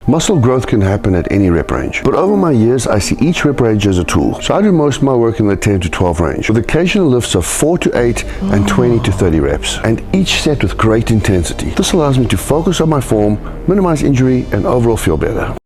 Muscle growth can happen at any rep range, but over my years I see each rep range as a tool. So I do most of my work in the 10 to 12 range, with occasional lifts of 4 to 8 and 20 to 30 reps, and each set with great intensity. This allows me to focus on my form, minimize injury, and overall feel better.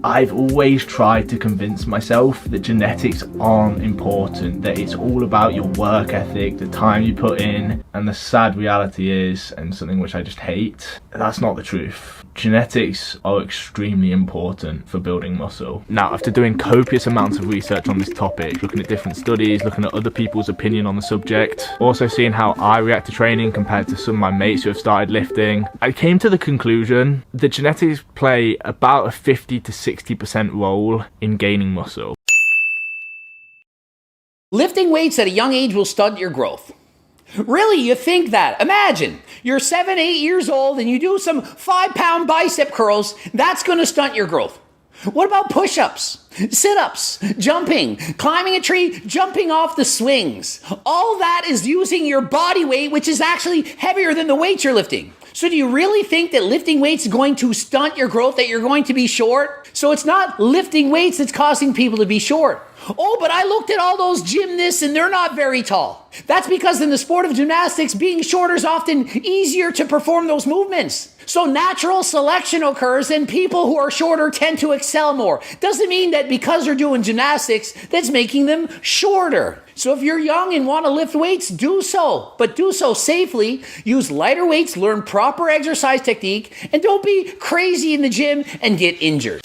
I've always tried to convince myself that genetics aren't important, that it's all about your work ethic, the time you put in, and the sad reality is, and something which I just hate, that's not the truth. Genetics are extremely important for building muscle. Now, after doing copious amounts of research on this topic, looking at different studies, looking at other people's opinion on the subject, also seeing how I react to training compared to some of my mates who have started lifting, I came to the conclusion that genetics play about a 50 to 60% role in gaining muscle. Lifting weights at a young age will stunt your growth. Really, you think that? Imagine you're 7, 8 years old and you do some 5-pound bicep curls. That's going to stunt your growth. What about push-ups, sit-ups, jumping, climbing a tree, jumping off the swings? All that is using your body weight, which is actually heavier than the weights you're lifting. So do you really think that lifting weights is going to stunt your growth, that you're going to be short? So it's not lifting weights that's causing people to be short. Oh, but I looked at all those gymnasts and they're not very tall. That's because in the sport of gymnastics, being shorter is often easier to perform those movements. So natural selection occurs and people who are shorter tend to excel more. Doesn't mean that because they're doing gymnastics, that's making them shorter. So if you're young and want to lift weights, do so, but do so safely. Use lighter weights, learn proper exercise technique, and don't be crazy in the gym and get injured.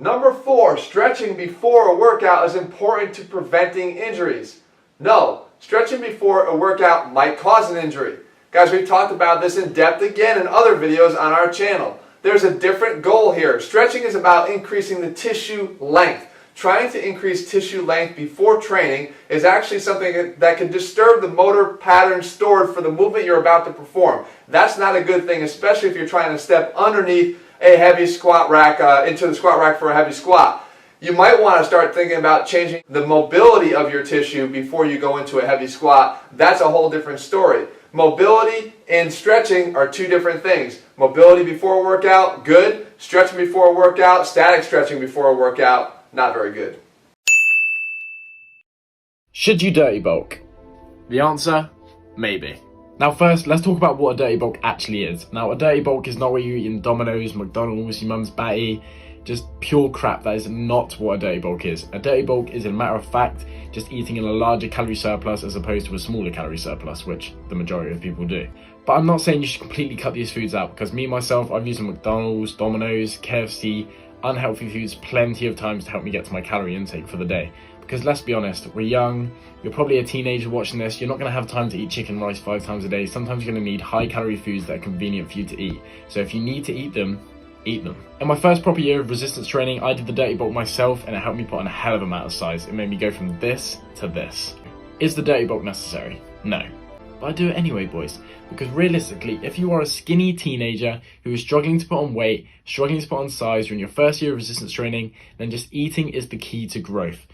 Number 4, stretching before a workout is important to preventing injuries. No, stretching before a workout might cause an injury. Guys, we've talked about this in depth again in other videos on our channel. There's a different goal here. Stretching is about increasing the tissue length. Trying to increase tissue length before training is actually something that can disturb the motor pattern stored for the movement you're about to perform. That's not a good thing, especially if you're trying to step underneath a heavy squat rack, into the squat rack for a heavy squat. You might want to start thinking about changing the mobility of your tissue before you go into a heavy squat. That's a whole different story. Mobility and stretching are two different things. Mobility before a workout, good. Stretching before a workout, static stretching before a workout, not very good. Should you dirty bulk? The answer? Maybe. Now first, let's talk about what a dirty bulk actually is. Now a dirty bulk is not where you're eating Domino's, McDonald's, your mum's batty, just pure crap. That is not what a dirty bulk is. A dirty bulk is, a matter of fact, just eating in a larger calorie surplus as opposed to a smaller calorie surplus, which the majority of people do. But I'm not saying you should completely cut these foods out, because me myself, I've used McDonald's, Domino's, KFC, unhealthy foods plenty of times to help me get to my calorie intake for the day. Because let's be honest, we're young, you're probably a teenager watching this, you're not going to have time to eat chicken rice 5 times a day. Sometimes you're going to need high calorie foods that are convenient for you to eat. So if you need to eat them, eat them. In my first proper year of resistance training, I did the dirty bulk myself and it helped me put on a hell of amount of size. It made me go from this to this. Is the dirty bulk necessary? No. But I do it anyway, boys, because realistically, if you are a skinny teenager who is struggling to put on weight, struggling to put on size, you're in your first year of resistance training, then just eating is the key to growth.